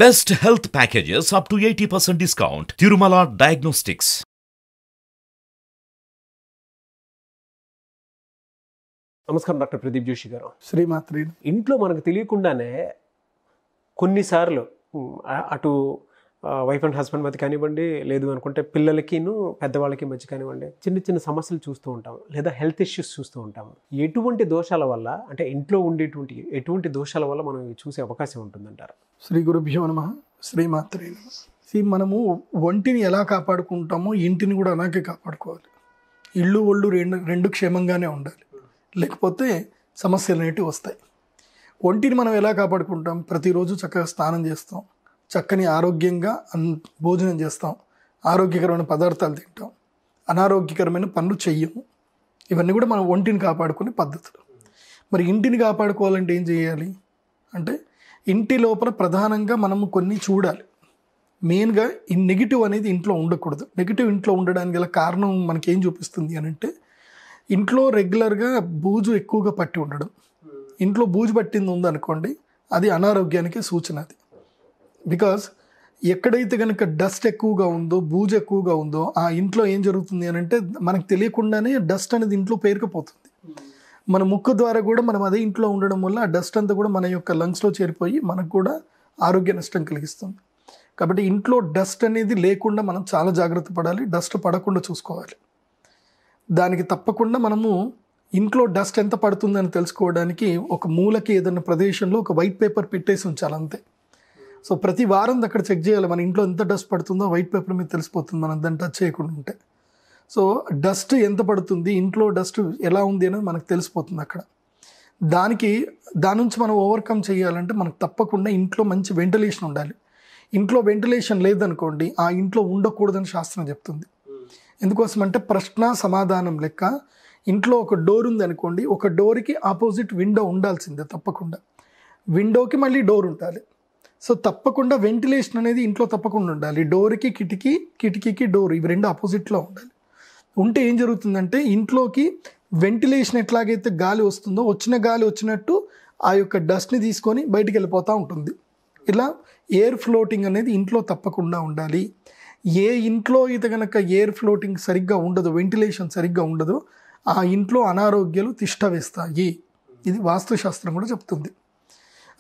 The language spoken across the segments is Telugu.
Best health packages up to 80% discount. Tirumala Diagnostics. నమస్కారం డాక్టర్ ప్రదీప్ జోషి గారు. శ్రీమాత్రి. ఇంట్లో మనకు తెలియకుండానే కొన్నిసార్లు అటు వైఫ్ అండ్ హస్బెండ్ మధ్య కానివ్వండి, లేదు అనుకుంటే పిల్లలకిను పెద్దవాళ్ళకి మధ్య కానివ్వండి, చిన్న చిన్న సమస్యలు చూస్తూ ఉంటాం, లేదా హెల్త్ ఇష్యూస్ చూస్తూ ఉంటాము. ఎటువంటి దోషాల వల్ల, అంటే ఇంట్లో ఉండేటువంటి ఎటువంటి దోషాల వల్ల మనం చూసే అవకాశం ఉంటుందంటారు? శ్రీ గురుభ్యో నమః. శ్రీమాత్రి. మనము ఒంటిని ఎలా కాపాడుకుంటామో ఇంటిని కూడా అలాగే కాపాడుకోవాలి. ఇళ్ళు ఒళ్ళు రెండు క్షేమంగానే ఉండాలి, లేకపోతే సమస్యలు అనేటివి వస్తాయి. ఒంటిని మనం ఎలా కాపాడుకుంటాం? ప్రతిరోజు చక్కగా స్నానం చేస్తాం, చక్కని ఆరోగ్యంగా భోజనం చేస్తాం, ఆరోగ్యకరమైన పదార్థాలు తింటాం, అనారోగ్యకరమైన పనులు చెయ్యము. ఇవన్నీ కూడా మనం ఒంటిని కాపాడుకునే పద్ధతులు. మరి ఇంటిని కాపాడుకోవాలంటే ఏం చేయాలి అంటే, ఇంటి లోపల ప్రధానంగా మనము కొన్ని చూడాలి. మెయిన్గా ఈ నెగిటివ్ అనేది ఇంట్లో ఉండకూడదు. నెగిటివ్ ఇంట్లో ఉండడానికి గల కారణం మనకేం చూపిస్తుంది అని అంటే, ఇంట్లో రెగ్యులర్గా బూజు ఎక్కువగా పట్టి ఉండడం. ఇంట్లో బూజు పట్టింది ఉందనుకోండి, అది అనారోగ్యానికి సూచన. అది బికాజ్ ఎక్కడైతే కనుక డస్ట్ ఎక్కువగా ఉందో, బూజు ఎక్కువగా ఉందో, ఆ ఇంట్లో ఏం జరుగుతుంది అని అంటే, మనకు తెలియకుండానే డస్ట్ అనేది ఇంట్లో పేరుకుపోతుంది. మన ముక్కు ద్వారా కూడా మనం అదే ఇంట్లో ఉండడం వల్ల ఆ డస్ట్ అంతా కూడా మన యొక్క లంగ్స్లో చేరిపోయి మనకు కూడా ఆరోగ్య నష్టం కలిగిస్తుంది. కాబట్టి ఇంట్లో డస్ట్ అనేది లేకుండా మనం చాలా జాగ్రత్త పడాలి. డస్ట్ పడకుండా చూసుకోవాలి. దానికి తప్పకుండా మనము ఇంట్లో డస్ట్ ఎంత పడుతుందని తెలుసుకోవడానికి ఒక మూలకి ఏదైనా ప్రదేశంలో ఒక వైట్ పేపర్ పెట్టేసి ఉంచాలి, అంతే. సో ప్రతి వారం అక్కడ చెక్ చేయాలి, మన ఇంట్లో ఎంత డస్ట్ పడుతుందో వైట్ పేపర్ మీద తెలిసిపోతుంది, మనం దాన్ని టచ్ చేయకుండా ఉంటే. సో డస్ట్ ఎంత పడుతుంది, ఇంట్లో డస్ట్ ఎలా ఉంది అనేది మనకు తెలిసిపోతుంది అక్కడ. దాని నుంచి మనం ఓవర్కమ్ చేయాలంటే మనకు తప్పకుండా ఇంట్లో మంచి వెంటిలేషన్ ఉండాలి. ఇంట్లో వెంటిలేషన్ లేదనుకోండి, ఆ ఇంట్లో ఉండకూడదని శాస్త్రం చెప్తుంది. ఎందుకోసం అంటే, ప్రశ్న సమాధానం లెక్క ఇంట్లో ఒక డోర్ ఉంది అనుకోండి, ఒక డోర్కి ఆపోజిట్ విండో ఉండాల్సిందే తప్పకుండా. విండోకి మళ్ళీ డోర్ ఉండాలి. సో తప్పకుండా వెంటిలేషన్ అనేది ఇంట్లో తప్పకుండా ఉండాలి. డోర్కి కిటికీ, కిటికీకి డోర్, ఇవి రెండు ఆపోజిట్లో ఉండాలి. ఉంటే ఏం జరుగుతుందంటే, ఇంట్లోకి వెంటిలేషన్ ఎట్లాగైతే గాలి వస్తుందో, వచ్చిన గాలి వచ్చినట్టు ఆ యొక్క డస్ట్ని తీసుకొని బయటికి వెళ్ళిపోతూ ఉంటుంది. ఇలా ఎయిర్ ఫ్లోటింగ్ అనేది ఇంట్లో తప్పకుండా ఉండాలి. ఏ ఇంట్లో అయితే కనుక ఎయిర్ ఫ్లోటింగ్ సరిగ్గా ఉండదు, వెంటిలేషన్ సరిగ్గా ఉండదు, ఆ ఇంట్లో అనారోగ్యాలు తిష్ట వేస్తాయి. ఇది వాస్తుశాస్త్రం కూడా చెప్తుంది.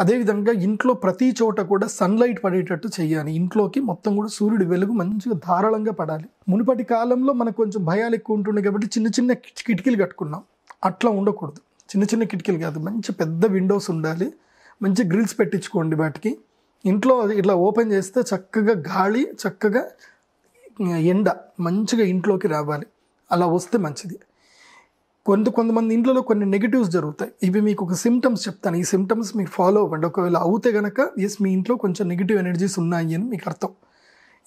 అదేవిధంగా ఇంట్లో ప్రతి చోట కూడా సన్లైట్ పడేటట్టు చేయాలి. ఇంట్లోకి మొత్తం కూడా సూర్యుడి వెలుగు మంచిగా ధారాళంగా పడాలి. మునుపటి కాలంలో మనకు కొంచెం భయాలు ఎక్కువ ఉంటుండే కాబట్టి చిన్న చిన్న కిటికీలు కట్టుకున్నాం. అట్లా ఉండకూడదు. చిన్న చిన్న కిటికీలు కాదు, మంచి పెద్ద విండోస్ ఉండాలి. మంచి గ్రిల్స్ పెట్టించుకోండి వాటికి. ఇంట్లో ఇట్లా ఓపెన్ చేస్తే చక్కగా గాలి, చక్కగా ఎండ మంచిగా ఇంట్లోకి రావాలి. అలా వస్తే మంచిది. కొంతమంది ఇంట్లో కొన్ని నెగిటివ్స్ జరుగుతాయి. ఇవి మీకు ఒక సిమ్టమ్స్ చెప్తాను. ఈ సిమ్టమ్స్ మీరు ఫాలో అవ్వండి. ఒకవేళ అవుతే కనుక ఎస్, మీ ఇంట్లో కొంచెం నెగిటివ్ ఎనర్జీస్ ఉన్నాయి అని మీకు అర్థం.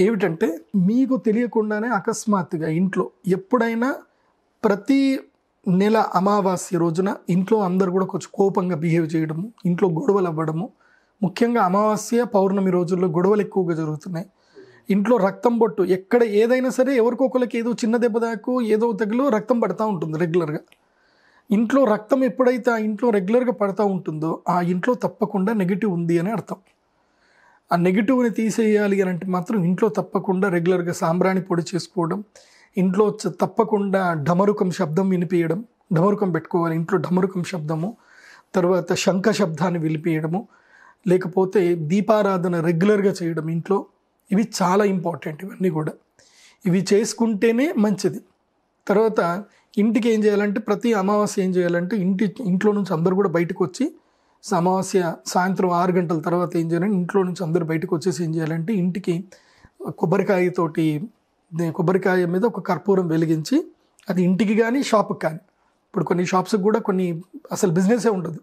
ఏమిటంటే, మీకు తెలియకుండానే అకస్మాత్తుగా ఇంట్లో ఎప్పుడైనా ప్రతి నెల అమావాస్య రోజున ఇంట్లో అందరు కూడా కొంచెం కోపంగా బిహేవ్ చేయడము, ఇంట్లో గొడవలు అవ్వడము. ముఖ్యంగా అమావాస్య, పౌర్ణమి రోజుల్లో గొడవలు ఎక్కువగా జరుగుతున్నాయి. ఇంట్లో రక్తం బొట్టు, ఎక్కడ ఏదైనా సరే ఎవరికొకరికి ఏదో చిన్న దెబ్బ దాకు ఏదో తగిలో రక్తం పడతా ఉంటుంది రెగ్యులర్గా. ఇంట్లో రక్తం ఎప్పుడైతే ఆ ఇంట్లో రెగ్యులర్గా పడతా ఉంటుందో, ఆ ఇంట్లో తప్పకుండా నెగిటివ్ ఉంది అని అర్థం. ఆ నెగిటివ్ని తీసేయాలి అని అంటే మాత్రం ఇంట్లో తప్పకుండా రెగ్యులర్గా సాంబ్రాణి పొడి చేసుకోవడం, ఇంట్లో తప్పకుండా ఢమరుకం శబ్దం వినిపించడం, ఢమరుకం పెట్టుకోవాలి ఇంట్లో, ఢమరుకం శబ్దము. తర్వాత శంఖ శబ్దాన్ని వినిపించడము, లేకపోతే దీపారాధన రెగ్యులర్గా చేయడం ఇంట్లో. ఇవి చాలా ఇంపార్టెంట్. ఇవన్నీ కూడా ఇవి చేసుకుంటేనే మంచిది. తర్వాత ఇంటికి ఏం చేయాలంటే, ప్రతి అమావాస్య ఏం చేయాలంటే, ఇంట్లో నుంచి అందరూ కూడా బయటకు వచ్చి, అమావాస్య సాయంత్రం 6 గంటల తర్వాత ఏం చేయాలంటే, ఇంట్లో నుంచి అందరూ బయటకు వచ్చేసి ఏం చేయాలంటే, ఇంటికి కొబ్బరికాయ మీద ఒక కర్పూరం వెలిగించి, అది ఇంటికి కానీ షాప్కి కానీ, ఇప్పుడు కొన్ని షాప్స్కి కూడా కొన్ని అసలు బిజినెసే ఉండదు.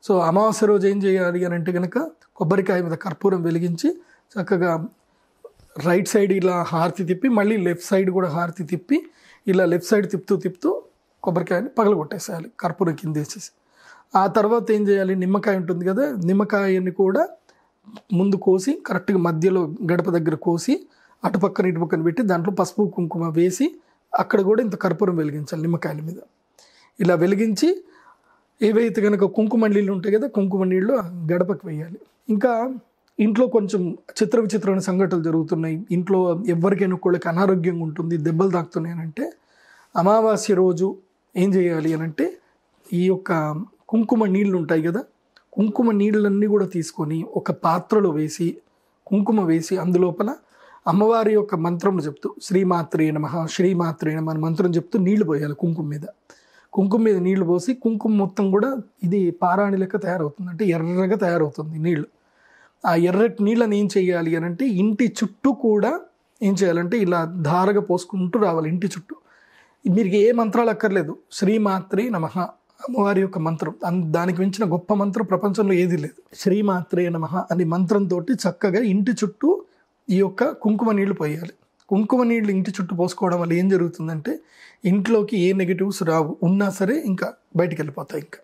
సో అమావాస్య రోజు ఏం చేయాలి అని అంటే కనుక, కొబ్బరికాయ మీద కర్పూరం వెలిగించి చక్కగా రైట్ సైడ్ ఇలా హారతి తిప్పి, మళ్ళీ లెఫ్ట్ సైడ్ కూడా హారతి తిప్పి, ఇలా లెఫ్ట్ సైడ్ తిప్పుతూ కొబ్బరికాయని పగలగొట్టేసేయాలి, కర్పూరం కింద వేసేసి. ఆ తర్వాత ఏం చేయాలి, నిమ్మకాయ ఉంటుంది కదా, నిమ్మకాయని కూడా ముందు కోసి కరెక్ట్గా మధ్యలో గడప దగ్గర కోసి, అటుపక్కన ఇటుపక్కన పెట్టి దాంట్లో పసుపు కుంకుమ వేసి, అక్కడ కూడా ఇంత కర్పూరం వెలిగించాలి నిమ్మకాయల మీద. ఇలా వెలిగించి ఏవైతే కనుక కుంకుమ నీళ్ళు ఉంటాయి కదా, కుంకుమ నీళ్ళు గడపకు వేయాలి. ఇంకా ఇంట్లో కొంచెం చిత్ర విచిత్రమైన సంఘటనలు జరుగుతున్నాయి, ఇంట్లో ఎవరికైనా ఒకళ్ళకి అనారోగ్యంగా ఉంటుంది, దెబ్బలు తాకుతున్నాయి అని అంటే అమావాస్య రోజు ఏం చేయాలి అని అంటే ఈ యొక్క కుంకుమ నీళ్ళు ఉంటాయి కదా, కుంకుమ నీళ్ళన్నీ కూడా తీసుకొని ఒక పాత్రలో వేసి కుంకుమ వేసి అందులోపల అమ్మవారి యొక్క మంత్రం చెప్తూ శ్రీమాత్రే నమః శ్రీమాత్రే నమః అని మంత్రం చెప్తూ నీళ్లు పోయాలి. కుంకుమ మీద నీళ్లు పోసి కుంకుమ మొత్తం కూడా ఇది పారాణి లెక్క తయారవుతుంది, అంటే ఎర్రగా తయారవుతుంది నీళ్ళు. ఆ ఎర్రటి నీళ్ళని ఏం చేయాలి అని అంటే ఇంటి చుట్టూ కూడా ఏం చేయాలంటే ఇలా ధారగా పోసుకుంటూ రావాలి ఇంటి చుట్టూ. మీరు ఏ మంత్రాలు అక్కర్లేదు, శ్రీమాత్రే నమః అమ్మవారి యొక్క మంత్రం, దానికి మించిన గొప్ప మంత్రం ప్రపంచంలో ఏది లేదు. శ్రీమాత్రే నమః అనే మంత్రంతో చక్కగా ఇంటి చుట్టూ ఈ యొక్క కుంకుమ నీళ్లు పోయాలి. కుంకుమ నీళ్ళు ఇంటి చుట్టూ పోసుకోవడం వల్ల ఏం జరుగుతుందంటే ఇంట్లోకి ఏ నెగిటివ్స్ రావు, ఉన్నా సరే ఇంకా బయటికి వెళ్ళిపోతాయి. ఇంకా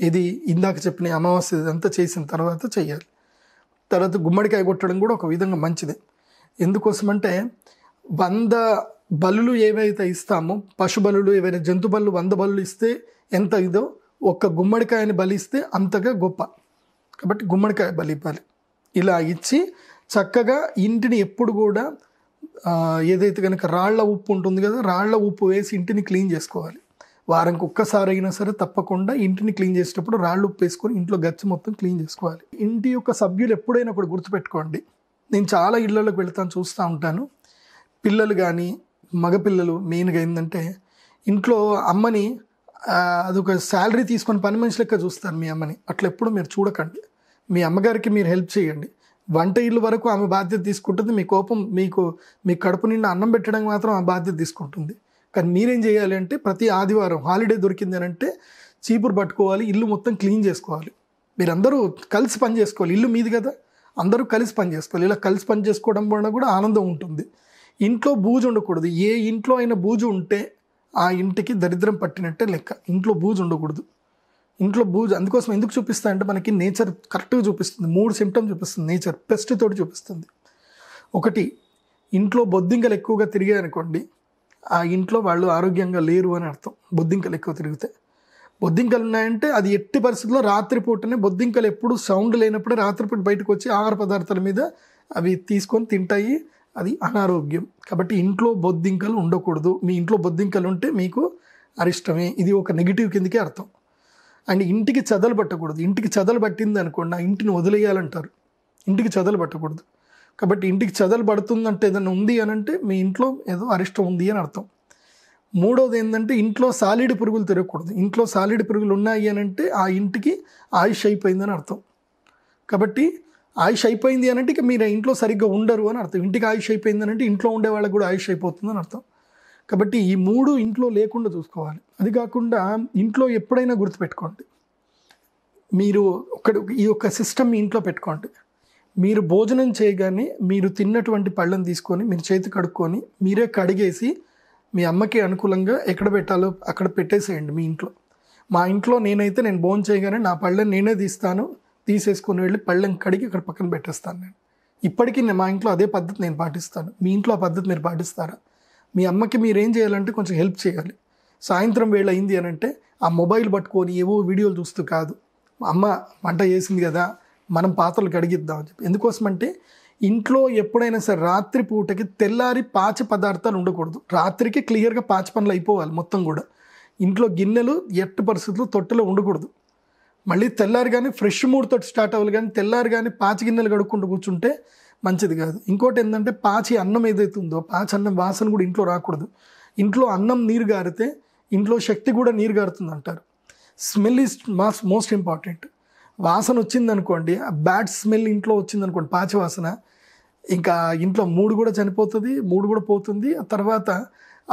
ఇది ఇందాక చెప్పిన అమావాస్య అంతా చేసిన తర్వాత చేయాలి. తర్వాత గుమ్మడికాయ కొట్టడం కూడా ఒక విధంగా మంచిదే. ఎందుకోసమంటే 100 బలులు ఏవైతే ఇస్తామో, పశు బలులు ఏవైనా జంతు బలులు 100 బలులు ఇస్తే ఎంత ఇదో ఒక్క గుమ్మడికాయని బలిస్తే అంతగా గొప్ప. కాబట్టి గుమ్మడికాయ బలి ఇవ్వాలి. ఇలా ఇచ్చి చక్కగా ఇంటిని ఎప్పుడు కూడా ఏదైతే కనుక రాళ్ల ఉప్పు ఉంటుంది కదా, రాళ్ల ఉప్పు వేసి ఇంటిని క్లీన్ చేసుకోవాలి. వారానికి ఒక్కసారి అయినా సరే తప్పకుండా ఇంటిని క్లీన్ చేసేటప్పుడు రాళ్ళు ఉప్పు వేసుకొని ఇంట్లో గచ్చి మొత్తం క్లీన్ చేసుకోవాలి. ఇంటి యొక్క సభ్యులు ఎప్పుడైనా ఒకటి గుర్తుపెట్టుకోండి, నేను చాలా ఇళ్లలోకి వెళ్తాను, చూస్తూ ఉంటాను, పిల్లలు కానీ మగపిల్లలు మెయిన్గా ఏంటంటే ఇంట్లో అమ్మని అదొక శాలరీ తీసుకొని పని మనిషి లెక్క చూస్తారు మీ అమ్మని. అట్లా ఎప్పుడు మీరు చూడకండి. మీ అమ్మగారికి మీరు హెల్ప్ చేయండి. వంట ఇల్లు వరకు ఆమె బాధ్యత తీసుకుంటుంది, మీ కోపం మీ కడుపు నిండా అన్నం పెట్టడానికి మాత్రం ఆ బాధ్యత తీసుకుంటుంది. కానీ మీరేం చేయాలి అంటే ప్రతి ఆదివారం హాలిడే దొరికింది అని అంటే చీపురు పట్టుకోవాలి, ఇల్లు మొత్తం క్లీన్ చేసుకోవాలి. మీరందరూ కలిసి పని చేసుకోవాలి, ఇల్లు మీది కదా, అందరూ కలిసి పని చేసుకోవాలి. ఇలా కలిసి పని చేసుకోవడం వల్ల కూడా ఆనందం ఉంటుంది. ఇంట్లో బూజు ఉండకూడదు. ఏ ఇంట్లో అయినా బూజు ఉంటే ఆ ఇంటికి దరిద్రం పట్టినట్టే లెక్క. ఇంట్లో బూజు ఉండకూడదు. ఇంట్లో బూజు అందుకోసం ఎందుకు చూపిస్తా అంటే మనకి నేచర్ కరెక్ట్గా చూపిస్తుంది. 3 సిమ్టమ్స్ చూపిస్తుంది నేచర్, పెస్ట్ తోటి చూపిస్తుంది. ఒకటి, ఇంట్లో బొద్దింకలు ఎక్కువగా తిరిగాయనుకోండి, ఆ ఇంట్లో వాళ్ళు ఆరోగ్యంగా లేరు అని అర్థం. బొద్దింకలు ఎక్కువ తిరిగితే, బొద్దింకలు ఉన్నాయంటే అది ఎట్టి పరిస్థితుల్లో రాత్రిపూటనే, బొద్దింకలు ఎప్పుడు సౌండ్ లేనప్పుడే రాత్రిపూట బయటకు వచ్చి ఆహార పదార్థాల మీద అవి తీసుకొని తింటాయి, అది అనారోగ్యం. కాబట్టి ఇంట్లో బొద్దింకలు ఉండకూడదు. మీ ఇంట్లో బొద్దింకలు ఉంటే మీకు అరిష్టమే, ఇది ఒక నెగిటివ్ కిందకే అర్థం. అండ్ ఇంటికి చెదలు పట్టకూడదు. ఇంటికి చెదలు పట్టింది అనుకోండి, ఆ ఇంటిని వదిలేయాలంటారు. ఇంటికి చెదలు పట్టకూడదు. కాబట్టి ఇంటికి చెదలు పడుతుందంటే ఏదైనా ఉంది అని అంటే మీ ఇంట్లో ఏదో అరిష్టం ఉంది అని అర్థం. మూడోది ఏంటంటే ఇంట్లో సాలిడ్ పురుగులు తిరగకూడదు. ఇంట్లో సాలిడ్ పురుగులు ఉన్నాయి అని అంటే ఆ ఇంటికి ఆయుష్ అయిపోయిందని అర్థం. కాబట్టి ఆయుష్ అయిపోయింది అని అంటే ఇక మీరు ఇంట్లో సరిగ్గా ఉండరు అని అర్థం. ఇంటికి ఆయుష్ అయిపోయింది అని అంటే ఇంట్లో ఉండే వాళ్ళకి కూడా ఆయుష్ అయిపోతుందని అర్థం. కాబట్టి ఈ 3 ఇంట్లో లేకుండా చూసుకోవాలి. అది కాకుండా ఇంట్లో ఎప్పుడైనా గుర్తుపెట్టుకోండి, మీరు ఈ యొక్క సిస్టమ్ మీ ఇంట్లో పెట్టుకోండి. మీరు భోజనం చేయగానే మీరు తిన్నటువంటి పళ్ళని తీసుకొని మీరు చేతి కడుక్కొని మీరే కడిగేసి మీ అమ్మకి అనుకూలంగా ఎక్కడ పెట్టాలో అక్కడ పెట్టేసేయండి మీ ఇంట్లో. మా ఇంట్లో నేను భోజనం చేయగానే నా పళ్ళని నేనే తీసేసుకొని వెళ్ళి పళ్ళని కడిగి అక్కడ పక్కన పెట్టేస్తాను. నేను ఇప్పటికీ మా ఇంట్లో అదే పద్ధతి నేను పాటిస్తాను. మీ ఇంట్లో ఆ పద్ధతి మీరు పాటిస్తారా? మీ అమ్మకి మీరు ఏం చేయాలంటే కొంచెం హెల్ప్ చేయాలి. సాయంత్రం వేళ అయింది అని అంటే ఆ మొబైల్ పట్టుకొని ఏవో వీడియోలు చూస్తూ కాదు, అమ్మ వంట చేసింది కదా మనం పాత్రలు కడిగిద్దామని చెప్పి. ఎందుకోసమంటే ఇంట్లో ఎప్పుడైనా సరే రాత్రి పూటకి తెల్లారి పాచి పదార్థాలు ఉండకూడదు. రాత్రికి క్లియర్గా పాచి పనులు అయిపోవాలి మొత్తం కూడా. ఇంట్లో గిన్నెలు ఎట్టి పరిస్థితుల్లో తొట్టెలో ఉండకూడదు. మళ్ళీ తెల్లారి కానీ ఫ్రెష్ మూడ్తో స్టార్ట్ అవ్వాలి, కానీ తెల్లారి కానీ పాచి గిన్నెలు కడుక్కుంటూ కూర్చుంటే మంచిది కాదు. ఇంకోటి ఏంటంటే పాచి అన్నం ఏదైతే ఉందో పాచి అన్నం వాసన కూడా ఇంట్లో రాకూడదు. ఇంట్లో అన్నం నీరు గారితే ఇంట్లో శక్తి కూడా నీరు గారుతుంది అంటారు. Smell is most important. వాసన వచ్చిందనుకోండి, ఆ బ్యాడ్ స్మెల్ ఇంట్లో వచ్చిందనుకోండి, పాచి వాసన, ఇంకా ఇంట్లో మూడు కూడా చనిపోతుంది, మూడు కూడా పోతుంది. ఆ తర్వాత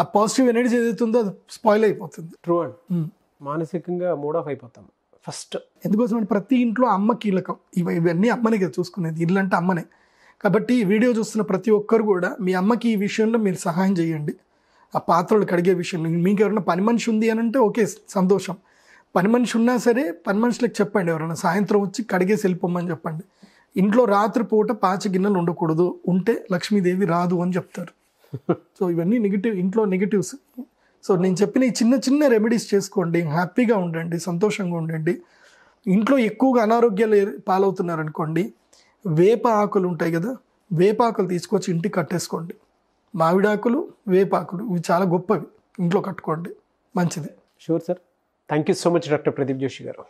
ఆ పాజిటివ్ ఎనర్జీ ఏదైతే ఉందో అది స్పాయిల్ అయిపోతుంది. ట్రూ అండ్ మానసికంగా మూడ్ ఆఫ్ అయిపోతాం ఫస్ట్. ఎందుకోసం అంటే ప్రతి ఇంట్లో అమ్మ కీలకం. ఇవన్నీ అమ్మనే కదా చూసుకునేది, ఇల్లు అంటే అమ్మనే. కాబట్టి ఈ వీడియో చూస్తున్న ప్రతి ఒక్కరు కూడా మీ అమ్మకి ఈ విషయంలో మీరు సహాయం చేయండి. ఆ పాత్రలు కడిగే విషయంలో మీకు ఎవరైనా పని మనిషి ఉంది అని అంటే ఓకే, సంతోషం. పని మనిషి ఉన్నా సరే పని మనుషులకు చెప్పండి, ఎవరైనా సాయంత్రం వచ్చి కడిగేసి వెళ్ళిపోమని చెప్పండి. ఇంట్లో రాత్రిపూట పాచి గిన్నెలు ఉండకూడదు, ఉంటే లక్ష్మీదేవి రాదు అని చెప్తారు. సో ఇవన్నీ ఇంట్లో నెగిటివ్స్. సో నేను చెప్పిన ఈ చిన్న చిన్న రెమెడీస్ చేసుకోండి, హ్యాపీగా ఉండండి, సంతోషంగా ఉండండి. ఇంట్లో ఎక్కువగా అనారోగ్యాలు పాలవుతున్నారనుకోండి, వేప ఆకులు ఉంటాయి కదా, వేపాకులు తీసుకొచ్చి ఇంటికి కట్టేసుకోండి. మామిడాకులు, వేపాకులు ఇవి చాలా గొప్పవి, ఇంట్లో కట్టుకోండి, మంచిది. Sure sir. Thank you so much doctor Pradeep Joshi గారు.